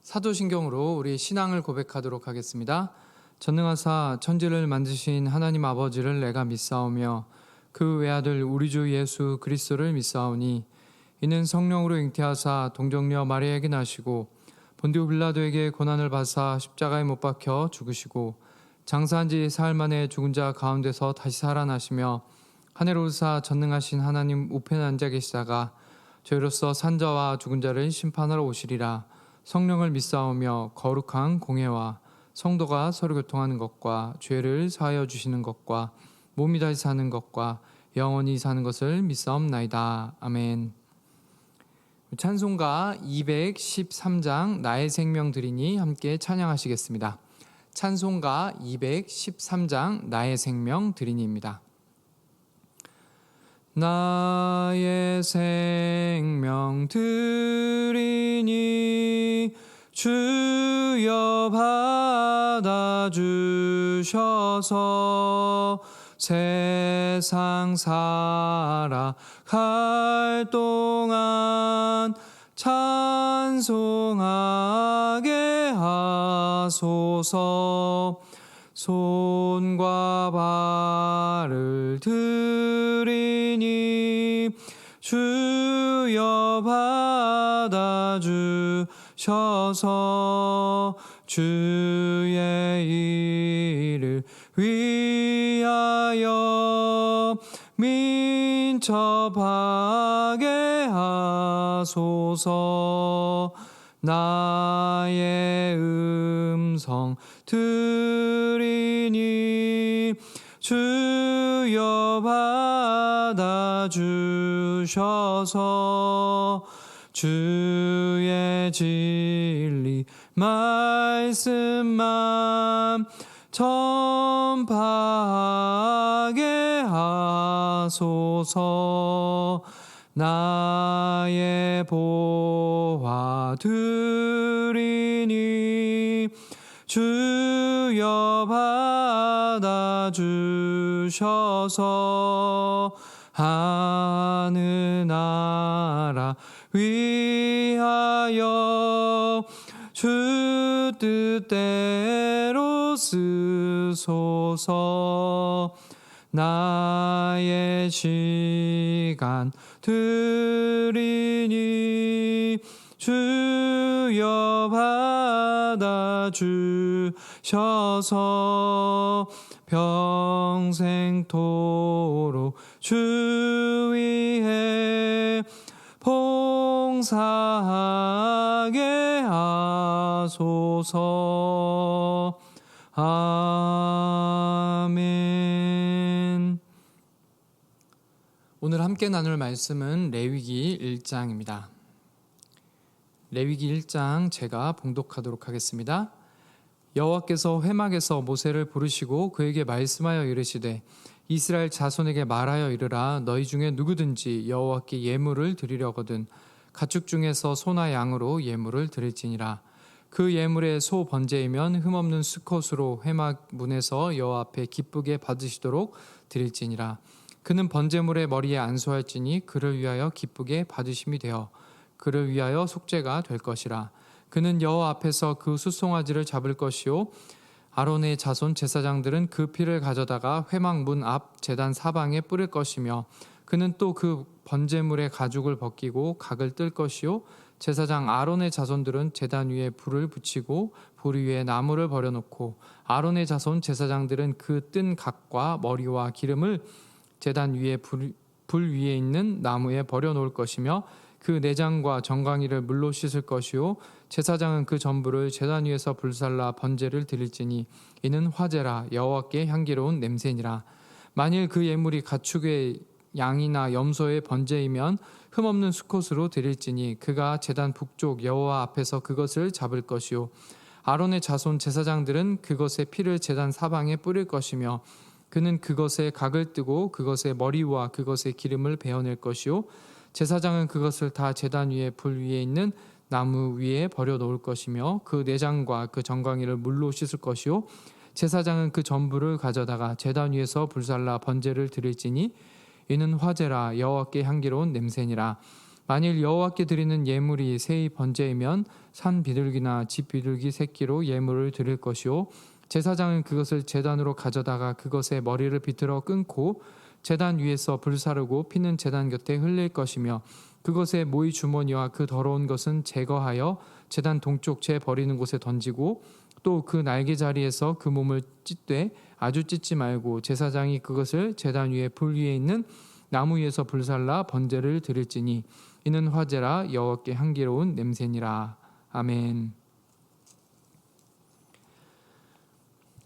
사도신경으로 우리 신앙을 고백하도록 하겠습니다. 전능하사 천지를 만드신 하나님 아버지를 내가 믿사오며 그 외아들 우리 주 예수 그리스도를 믿사오니 이는 성령으로 잉태하사 동정녀 마리아에게 나시고 본디오 빌라도에게 고난을 받사 십자가에 못 박혀 죽으시고 장사한 지 사흘 만에 죽은 자 가운데서 다시 살아나시며 하늘 오르사 전능하신 하나님 우편에 앉아 계시다가 저희로서 산자와 죽은 자를 심판하러 오시리라. 성령을 믿사오며 거룩한 공회와 성도가 서로 교통하는 것과 죄를 사하여 주시는 것과 몸이 다시 사는 것과 영원히 사는 것을 믿사옵나이다. 아멘. 찬송가 213장 나의 생명 드리니 함께 찬양하시겠습니다. 찬송가 213장 나의 생명 드리니입니다. 나의 생명 드리니 주여 받아주셔서 세상 살아갈 동안 찬송하게 하소서. 손과 발을 드리니 주여 받아주셔서 주의 일을 위하여 민첩하게 하소서. 나의 음성 드리니 주여 받아주셔서 주의 진리 말씀만 전파하게 하소서. 나의 보화 드리니 주여 받아주셔서 하늘나라 위하여 주 뜻대로 쓰소서. 나의 시간 드리니 주여 받아주셔서 평생토록 주 위에 봉사하게 하소서. 아멘. 오늘 함께 나눌 말씀은 레위기 1장입니다. 레위기 1장 제가 봉독하도록 하겠습니다. 여호와께서 회막에서 모세를 부르시고 그에게 말씀하여 이르시되 이스라엘 자손에게 말하여 이르라. 너희 중에 누구든지 여호와께 예물을 드리려거든 가축 중에서 소나 양으로 예물을 드릴지니라. 그 예물의 소 번제이면 흠없는 수컷으로 회막 문에서 여호와 앞에 기쁘게 받으시도록 드릴지니라. 그는 번제물의 머리에 안수할지니 그를 위하여 기쁘게 받으심이 되어 그를 위하여 속죄가 될 것이라. 그는 여호와 앞에서 그 숫송아지를 잡을 것이요 아론의 자손 제사장들은 그 피를 가져다가 회막 문 앞 제단 사방에 뿌릴 것이며 그는 또 그 번제물의 가죽을 벗기고 각을 뜰 것이요 제사장 아론의 자손들은 제단 위에 불을 붙이고 불 위에 나무를 버려놓고 아론의 자손 제사장들은 그 뜬 각과 머리와 기름을 제단 위에 불 위에 있는 나무에 버려놓을 것이며 그 내장과 정강이를 물로 씻을 것이요 제사장은 그 전부를 제단 위에서 불살라 번제를 드릴지니 이는 화제라. 여호와께 향기로운 냄새니라. 만일 그 예물이 가축의 양이나 염소의 번제이면 흠없는 수컷으로 드릴지니 그가 제단 북쪽 여호와 앞에서 그것을 잡을 것이요 아론의 자손 제사장들은 그것의 피를 제단 사방에 뿌릴 것이며 그는 그것에 각을 뜨고 그것의 머리와 그것의 기름을 베어낼 것이요 제사장은 그것을 다 제단 위에 불 위에 있는 나무 위에 버려 놓을 것이며 그 내장과 그 정강이를 물로 씻을 것이요 제사장은 그 전부를 가져다가 제단 위에서 불살라 번제를 드릴지니 이는 화제라. 여호와께 향기로운 냄새니라. 만일 여호와께 드리는 예물이 새의 번제이면 산 비둘기나 집 비둘기 새끼로 예물을 드릴 것이요 제사장은 그것을 제단으로 가져다가 그것의 머리를 비틀어 끊고 제단 위에서 불사르고 피는 제단 곁에 흘릴 것이며 그것의 모이 주머니와 그 더러운 것은 제거하여 제단 동쪽 재 버리는 곳에 던지고 또 그 날개 자리에서 그 몸을 찢되 아주 찢지 말고 제사장이 그것을 제단 위에 불 위에 있는 나무 위에서 불살라 번제를 드릴지니 이는 화제라 여호와께 향기로운 냄새니라. 아멘.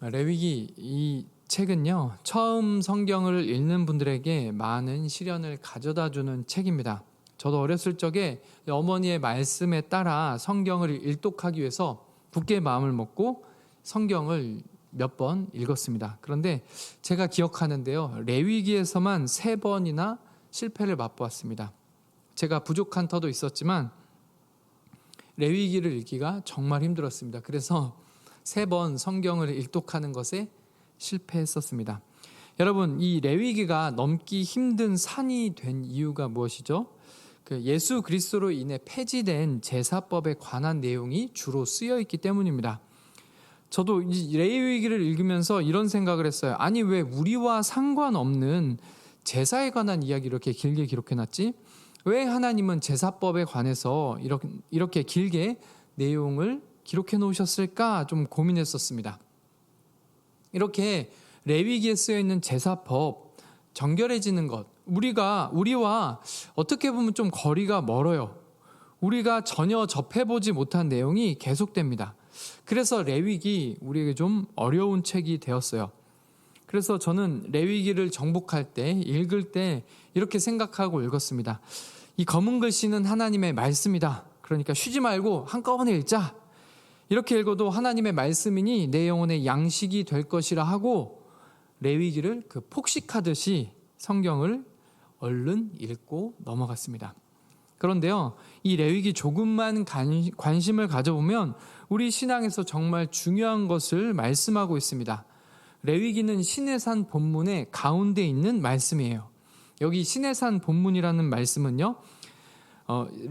레위기 이 책은요, 처음 성경을 읽는 분들에게 많은 시련을 가져다주는 책입니다. 저도 어렸을 적에 어머니의 말씀에 따라 성경을 일독하기 위해서 굳게 마음을 먹고 성경을 몇 번 읽었습니다. 그런데 제가 기억하는데요, 레위기에서만 3번이나 실패를 맛보았습니다. 제가 부족한 터도 있었지만 레위기를 읽기가 정말 힘들었습니다. 그래서 3번 성경을 일독하는 것에 실패했었습니다. 여러분, 이 레위기가 넘기 힘든 산이 된 이유가 무엇이죠? 예수 그리스도로 인해 폐지된 제사법에 관한 내용이 주로 쓰여 있기 때문입니다. 저도 이 레위기를 읽으면서 이런 생각을 했어요. 아니, 왜 우리와 상관없는 제사에 관한 이야기 이렇게 길게 기록해놨지? 왜 하나님은 제사법에 관해서 이렇게 길게 내용을 기록해 놓으셨을까 좀 고민했었습니다. 이렇게 레위기에 쓰여 있는 제사법, 정결해지는 것, 우리와 어떻게 보면 좀 거리가 멀어요. 우리가 전혀 접해보지 못한 내용이 계속됩니다. 그래서 레위기 우리에게 좀 어려운 책이 되었어요. 그래서 저는 레위기를 정복할 때, 읽을 때 이렇게 생각하고 읽었습니다. 이 검은 글씨는 하나님의 말씀이다. 그러니까 쉬지 말고 한꺼번에 읽자. 이렇게 읽어도 하나님의 말씀이니 내 영혼의 양식이 될 것이라 하고 레위기를 폭식하듯이 성경을 얼른 읽고 넘어갔습니다. 그런데요, 이 레위기 조금만 관심을 가져보면 우리 신앙에서 정말 중요한 것을 말씀하고 있습니다. 레위기는 시내산 본문의 가운데 있는 말씀이에요. 여기 시내산 본문이라는 말씀은요,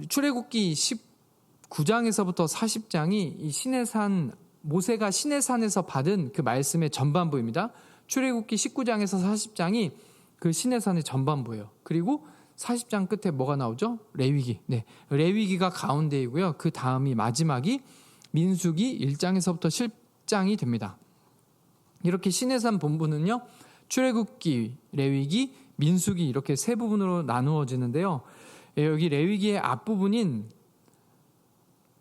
출애굽기 19장에서부터 40장이 이 시내산, 모세가 시내산에서 받은 그 말씀의 전반부입니다. 출애굽기 19장에서 40장이 그 시내산의 전반부예요. 그리고 40장 끝에 뭐가 나오죠? 레위기. 네, 레위기가 가운데이고요. 그 다음이 마지막이 민수기 1장에서부터 10장이 됩니다. 이렇게 시내산 본부는요, 출애굽기, 레위기, 민수기 이렇게 3부분으로 나누어지는데요. 여기 레위기의 앞부분인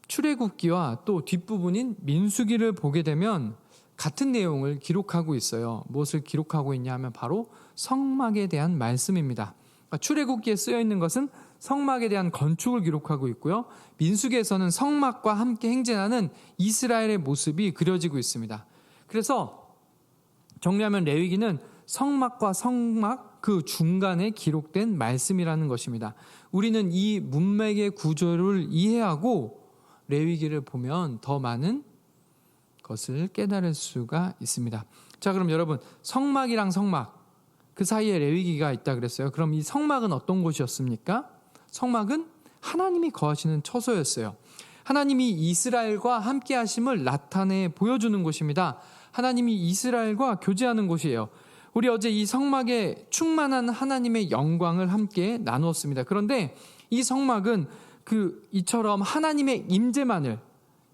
출애굽기와 또 뒷부분인 민수기를 보게 되면 같은 내용을 기록하고 있어요. 무엇을 기록하고 있냐 하면 바로 성막에 대한 말씀입니다. 출애굽기에 쓰여 있는 것은 성막에 대한 건축을 기록하고 있고요. 민수기에서는 성막과 함께 행진하는 이스라엘의 모습이 그려지고 있습니다. 그래서 정리하면 레위기는 성막과 성막 그 중간에 기록된 말씀이라는 것입니다. 우리는 이 문맥의 구조를 이해하고 레위기를 보면 더 많은 것을 깨달을 수가 있습니다. 자, 그럼 여러분, 성막이랑 성막 그 사이에 레위기가 있다 그랬어요. 그럼 이 성막은 어떤 곳이었습니까? 성막은 하나님이 거하시는 처소였어요. 하나님이 이스라엘과 함께 하심을 나타내 보여주는 곳입니다. 하나님이 이스라엘과 교제하는 곳이에요. 우리 어제 이 성막에 충만한 하나님의 영광을 함께 나누었습니다. 그런데 이 성막은 이처럼 하나님의 임재만을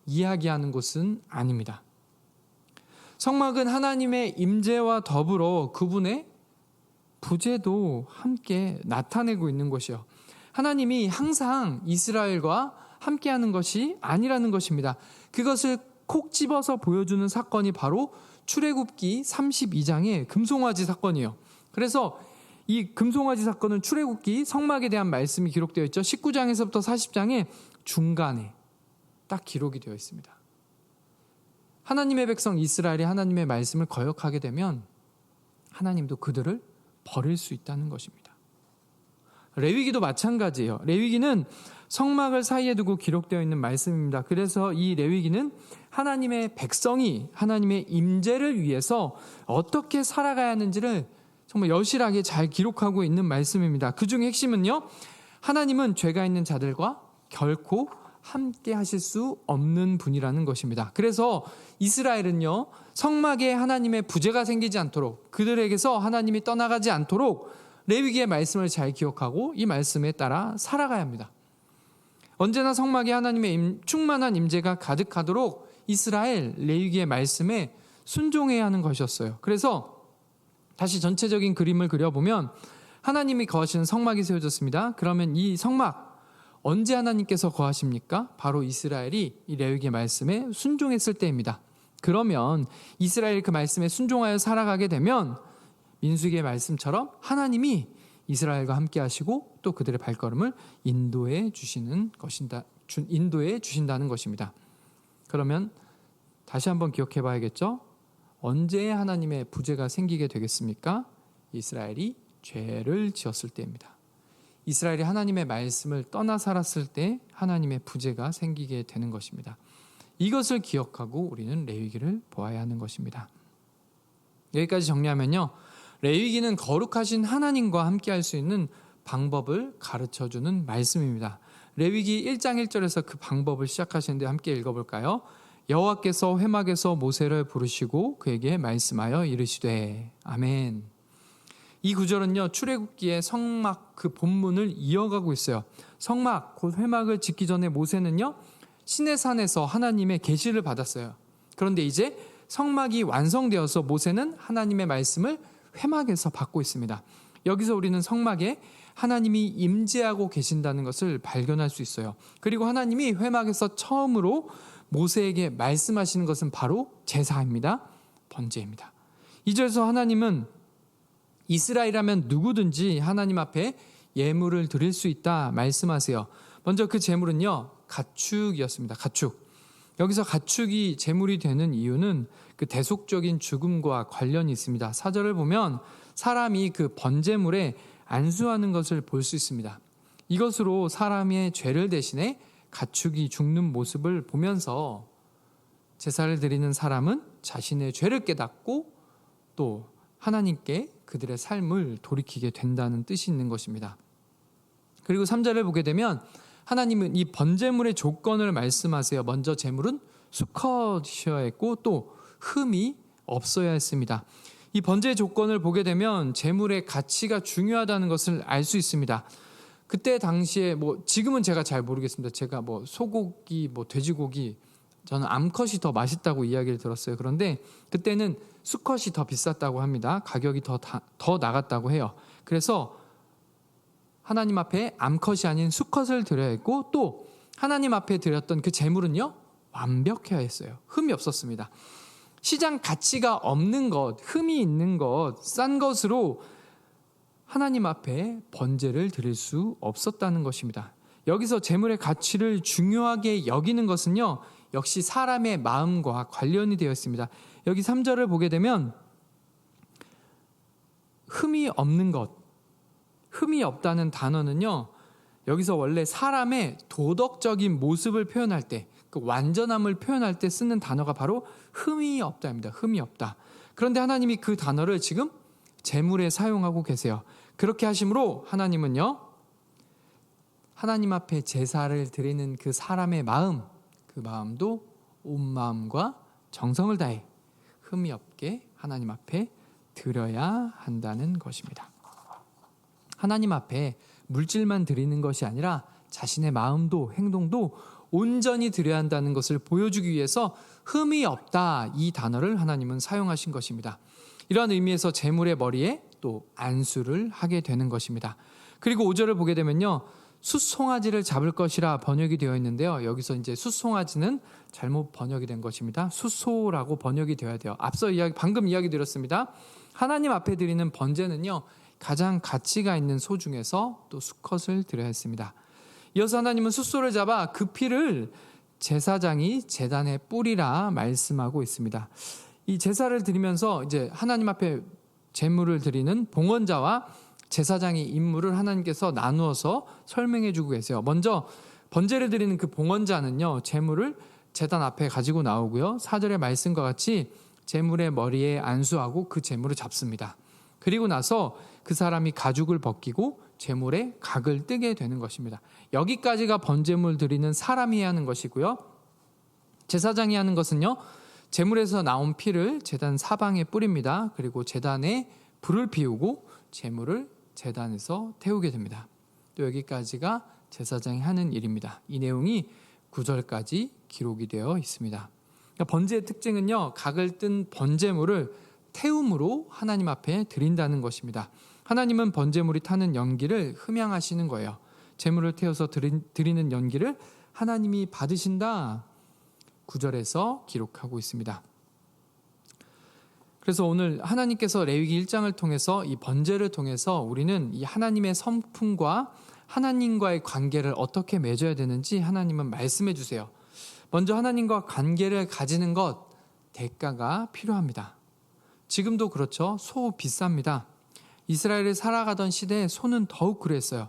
이야기하는 곳은 아닙니다. 성막은 하나님의 임재와 더불어 그분의 부재도 함께 나타내고 있는 것이요. 하나님이 항상 이스라엘과 함께하는 것이 아니라는 것입니다. 그것을 콕 집어서 보여주는 사건이 바로 출애굽기 32장의 금송아지 사건이에요. 그래서 이 금송아지 사건은 출애굽기 성막에 대한 말씀이 기록되어 있죠. 19장에서부터 40장의 중간에 딱 기록이 되어 있습니다. 하나님의 백성 이스라엘이 하나님의 말씀을 거역하게 되면 하나님도 그들을 버릴 수 있다는 것입니다. 레위기도 마찬가지예요. 레위기는 성막을 사이에 두고 기록되어 있는 말씀입니다. 그래서 이 레위기는 하나님의 백성이 하나님의 임재를 위해서 어떻게 살아가야 하는지를 정말 여실하게 잘 기록하고 있는 말씀입니다. 그 중에 핵심은요, 하나님은 죄가 있는 자들과 결코 함께 하실 수 없는 분이라는 것입니다. 그래서 이스라엘은요, 성막에 하나님의 부재가 생기지 않도록, 그들에게서 하나님이 떠나가지 않도록 레위기의 말씀을 잘 기억하고 이 말씀에 따라 살아가야 합니다. 언제나 성막에 하나님의 충만한 임재가 가득하도록 이스라엘 레위기의 말씀에 순종해야 하는 것이었어요. 그래서 다시 전체적인 그림을 그려보면 하나님이 거하시는 성막이 세워졌습니다. 그러면 이 성막 언제 하나님께서 거하십니까? 바로 이스라엘이 이 레위기의 말씀에 순종했을 때입니다. 그러면 이스라엘이 그 말씀에 순종하여 살아가게 되면 민수기의 말씀처럼 하나님이 이스라엘과 함께 하시고 또 그들의 발걸음을 인도해 주신다는 것입니다. 그러면 다시 한번 기억해 봐야겠죠? 언제 하나님의 부재가 생기게 되겠습니까? 이스라엘이 죄를 지었을 때입니다. 이스라엘이 하나님의 말씀을 떠나 살았을 때 하나님의 부재가 생기게 되는 것입니다. 이것을 기억하고 우리는 레위기를 보아야 하는 것입니다. 여기까지 정리하면요, 레위기는 거룩하신 하나님과 함께 할 수 있는 방법을 가르쳐주는 말씀입니다. 레위기 1장 1절에서 그 방법을 시작하시는데 함께 읽어볼까요? 여호와께서 회막에서 모세를 부르시고 그에게 말씀하여 이르시되. 아멘. 이 구절은요, 출애굽기의 성막 그 본문을 이어가고 있어요. 성막, 곧 회막을 짓기 전에 모세는요, 시내산에서 하나님의 계시를 받았어요. 그런데 이제 성막이 완성되어서 모세는 하나님의 말씀을 회막에서 받고 있습니다. 여기서 우리는 성막에 하나님이 임재하고 계신다는 것을 발견할 수 있어요. 그리고 하나님이 회막에서 처음으로 모세에게 말씀하시는 것은 바로 제사입니다. 번제입니다. 2절에서 하나님은 이스라엘이라면 누구든지 하나님 앞에 예물을 드릴 수 있다 말씀하세요. 먼저 그 제물은요, 가축이었습니다. 가축. 여기서 가축이 제물이 되는 이유는 그 대속적인 죽음과 관련이 있습니다. 4절을 보면 사람이 그 번제물에 안수하는 것을 볼 수 있습니다. 이것으로 사람의 죄를 대신해 가축이 죽는 모습을 보면서 제사를 드리는 사람은 자신의 죄를 깨닫고 또 하나님께 그들의 삶을 돌이키게 된다는 뜻이 있는 것입니다. 그리고 3절을 보게 되면 하나님은 이 번제물의 조건을 말씀하세요. 먼저 제물은 수컷이어야 했고 또 흠이 없어야 했습니다. 이 번제의 조건을 보게 되면 제물의 가치가 중요하다는 것을 알 수 있습니다. 그때 당시에 지금은 제가 잘 모르겠습니다. 제가 소고기, 돼지고기, 저는 암컷이 더 맛있다고 이야기를 들었어요. 그런데 그때는 수컷이 더 비쌌다고 합니다. 가격이 더 나갔다고 해요. 그래서 하나님 앞에 암컷이 아닌 수컷을 드려야 했고 또 하나님 앞에 드렸던 그 제물은요, 완벽해야 했어요. 흠이 없었습니다. 시장 가치가 없는 것, 흠이 있는 것, 싼 것으로 하나님 앞에 번제를 드릴 수 없었다는 것입니다. 여기서 제물의 가치를 중요하게 여기는 것은요, 역시 사람의 마음과 관련이 되어 있습니다. 여기 3절을 보게 되면 흠이 없는 것, 흠이 없다는 단어는요, 여기서 원래 사람의 도덕적인 모습을 표현할 때, 그 완전함을 표현할 때 쓰는 단어가 바로 흠이 없다입니다. 흠이 없다. 그런데 하나님이 그 단어를 지금 제물에 사용하고 계세요. 그렇게 하심으로 하나님은요, 하나님 앞에 제사를 드리는 그 사람의 마음, 그 마음도 온 마음과 정성을 다해 흠이 없게 하나님 앞에 드려야 한다는 것입니다. 하나님 앞에 물질만 드리는 것이 아니라 자신의 마음도 행동도 온전히 드려야 한다는 것을 보여주기 위해서 흠이 없다, 이 단어를 하나님은 사용하신 것입니다. 이러한 의미에서 제물의 머리에 또 안수를 하게 되는 것입니다. 그리고 5절을 보게 되면요, 숫송아지를 잡을 것이라 번역이 되어 있는데요. 여기서 이제 숫송아지는 잘못 번역이 된 것입니다. 숫소라고 번역이 되어야 돼요. 방금 이야기 드렸습니다. 하나님 앞에 드리는 번제는요, 가장 가치가 있는 소 중에서 또 수컷을 드려야 했습니다. 이어서 하나님은 숫소를 잡아 그 피를 제사장이 제단에 뿌리라 말씀하고 있습니다. 이 제사를 드리면서 이제 하나님 앞에 제물을 드리는 봉헌자와 제사장의 임무를 하나님께서 나누어서 설명해 주고 계세요. 먼저 번제를 드리는 그 봉헌자는요, 제물을 제단 앞에 가지고 나오고요, 4절의 말씀과 같이 제물의 머리에 안수하고 그 제물을 잡습니다. 그리고 나서 그 사람이 가죽을 벗기고 제물에 각을 뜨게 되는 것입니다. 여기까지가 번제물 드리는 사람이 해야 하는 것이고요. 제사장이 하는 것은요, 제물에서 나온 피를 제단 사방에 뿌립니다. 그리고 제단에 불을 피우고 제물을 제단에서 태우게 됩니다. 또 여기까지가 제사장이 하는 일입니다. 이 내용이 9절까지 기록이 되어 있습니다. 그러니까 번제의 특징은요, 각을 뜬 번제물을 태움으로 하나님 앞에 드린다는 것입니다. 하나님은 번제물이 타는 연기를 흠양하시는 거예요. 제물을 태워서 드리는 연기를 하나님이 받으신다. 9절에서 기록하고 있습니다. 그래서 오늘 하나님께서 레위기 1장을 통해서 이 번제를 통해서 우리는 이 하나님의 성품과 하나님과의 관계를 어떻게 맺어야 되는지 하나님은 말씀해 주세요. 먼저 하나님과 관계를 가지는 것, 대가가 필요합니다. 지금도 그렇죠. 소 비쌉니다. 이스라엘을 살아가던 시대에 소는 더욱 그랬어요.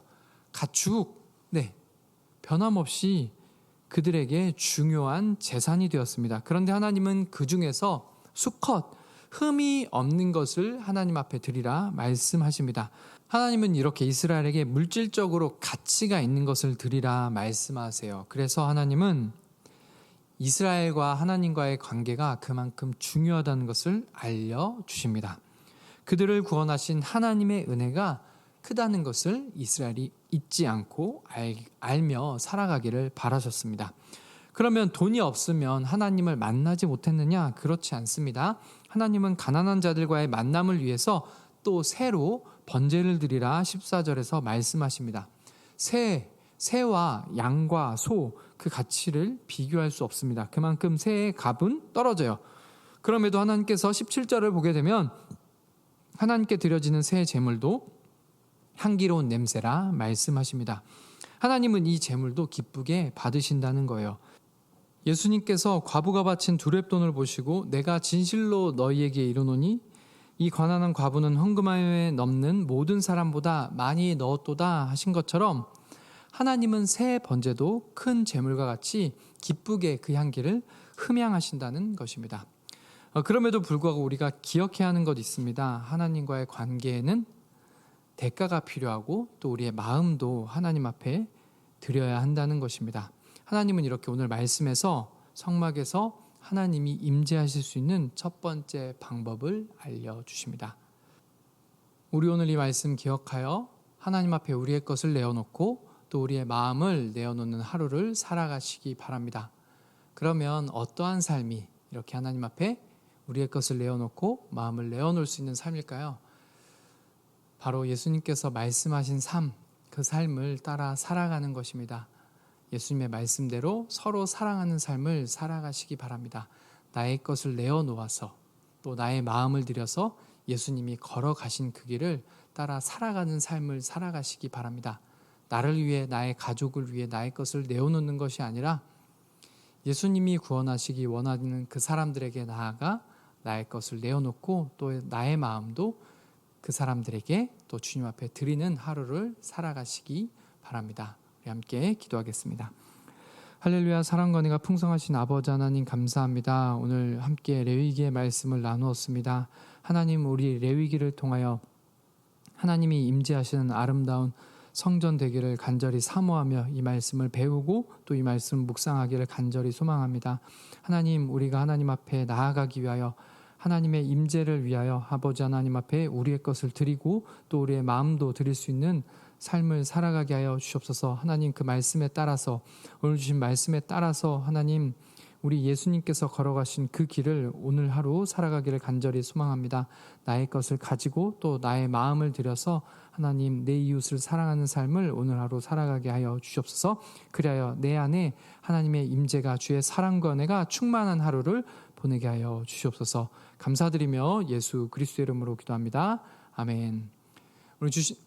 가축, 변함없이 그들에게 중요한 재산이 되었습니다. 그런데 하나님은 그 중에서 수컷, 흠이 없는 것을 하나님 앞에 드리라 말씀하십니다. 하나님은 이렇게 이스라엘에게 물질적으로 가치가 있는 것을 드리라 말씀하세요. 그래서 하나님은 이스라엘과 하나님과의 관계가 그만큼 중요하다는 것을 알려주십니다. 그들을 구원하신 하나님의 은혜가 크다는 것을 이스라엘이 잊지 않고 알며 살아가기를 바라셨습니다. 그러면 돈이 없으면 하나님을 만나지 못했느냐? 그렇지 않습니다. 하나님은 가난한 자들과의 만남을 위해서 또 새로 번제를 드리라 14절에서 말씀하십니다. 새와 양과 소, 그 가치를 비교할 수 없습니다. 그만큼 새의 값은 떨어져요. 그럼에도 하나님께서 17절을 보게 되면 하나님께 드려지는 새의 제물도 향기로운 냄새라 말씀하십니다. 하나님은 이 제물도 기쁘게 받으신다는 거예요. 예수님께서 과부가 바친 두렙돈을 보시고 내가 진실로 너희에게 이르노니 이 가난한 과부는 헌금함에 넘는 모든 사람보다 많이 넣었도다 하신 것처럼 하나님은 새 번제도 큰 제물과 같이 기쁘게 그 향기를 흠양하신다는 것입니다. 그럼에도 불구하고 우리가 기억해야 하는 것 있습니다. 하나님과의 관계에는 대가가 필요하고 또 우리의 마음도 하나님 앞에 드려야 한다는 것입니다. 하나님은 이렇게 오늘 말씀에서 성막에서 하나님이 임재하실 수 있는 첫 번째 방법을 알려주십니다. 우리 오늘 이 말씀 기억하여 하나님 앞에 우리의 것을 내어놓고 또 우리의 마음을 내어놓는 하루를 살아가시기 바랍니다. 그러면 어떠한 삶이 이렇게 하나님 앞에 우리의 것을 내어놓고 마음을 내어놓을 수 있는 삶일까요? 바로 예수님께서 말씀하신 삶, 그 삶을 따라 살아가는 것입니다. 예수님의 말씀대로 서로 사랑하는 삶을 살아가시기 바랍니다. 나의 것을 내어놓아서 또 나의 마음을 들여서 예수님이 걸어가신 그 길을 따라 살아가는 삶을 살아가시기 바랍니다. 나를 위해, 나의 가족을 위해 나의 것을 내어놓는 것이 아니라 예수님이 구원하시기 원하는 그 사람들에게 나아가 나의 것을 내어놓고 또 나의 마음도 그 사람들에게 또 주님 앞에 드리는 하루를 살아가시기 바랍니다. 우리 함께 기도하겠습니다. 할렐루야. 사랑과 은혜가 풍성하신 아버지 하나님 감사합니다. 오늘 함께 레위기의 말씀을 나누었습니다. 하나님, 우리 레위기를 통하여 하나님이 임재하시는 아름다운 성전 되기를 간절히 사모하며 이 말씀을 배우고 또 이 말씀을 묵상하기를 간절히 소망합니다. 하나님, 우리가 하나님 앞에 나아가기 위하여 하나님의 임재를 위하여 아버지 하나님 앞에 우리의 것을 드리고 또 우리의 마음도 드릴 수 있는 삶을 살아가게 하여 주시옵소서. 하나님, 그 말씀에 따라서, 오늘 주신 말씀에 따라서 하나님, 우리 예수님께서 걸어가신 그 길을 오늘 하루 살아가기를 간절히 소망합니다. 나의 것을 가지고 또 나의 마음을 들여서 하나님, 내 이웃을 사랑하는 삶을 오늘 하루 살아가게 하여 주시옵소서. 그리하여 내 안에 하나님의 임재가, 주의 사랑과 은혜가 충만한 하루를 보내게 하여 주시옵소서. 감사드리며 예수 그리스도의 이름으로 기도합니다. 아멘.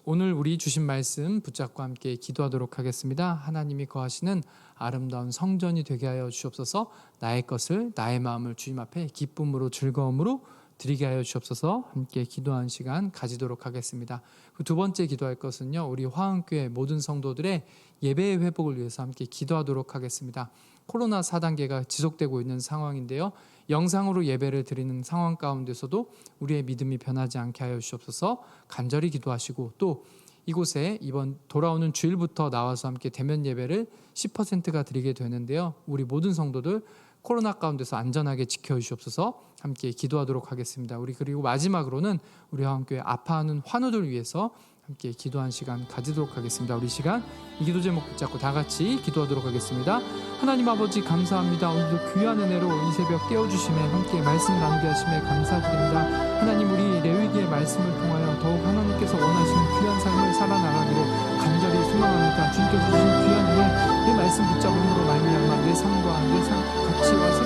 오늘 우리 주신 말씀 붙잡고 함께 기도하도록 하겠습니다. 하나님이 거하시는 아름다운 성전이 되게 하여 주시옵소서. 나의 것을, 나의 마음을 주님 앞에 기쁨으로 즐거움으로 드리게 하여 주시옵소서. 함께 기도하는 시간 가지도록 하겠습니다. 그 두 번째 기도할 것은요, 우리 화흥교회 모든 성도들의 예배의 회복을 위해서 함께 기도하도록 하겠습니다. 코로나 4단계가 지속되고 있는 상황인데요, 영상으로 예배를 드리는 상황 가운데서도 우리의 믿음이 변하지 않게 하여 주시옵소서. 간절히 기도하시고 또 이곳에 이번 돌아오는 주일부터 나와서 함께 대면 예배를 10%가 드리게 되는데요. 우리 모든 성도들 코로나 가운데서 안전하게 지켜주시옵소서. 함께 기도하도록 하겠습니다. 우리 그리고 마지막으로는 우리 한교회 아파하는 환우들 위해서 함께 기도한 시간 가지도록 하겠습니다. 우리 시간 이 기도 제목 붙잡고 다 같이 기도하도록 하겠습니다. 하나님 아버지 감사합니다. 오늘도 귀한 은혜로 이 새벽 깨워주심에 함께 말씀 나누게 하심에 감사드립니다. 하나님 우리 레위기의 말씀을 통하여 더욱 하나님께서 원하시는 귀한 삶을 살아나가기를 간절히 소망합니다. 주님께서 주신 귀한 은혜 내 말씀 붙잡음으로 말미암아 내 삶과 내 가치와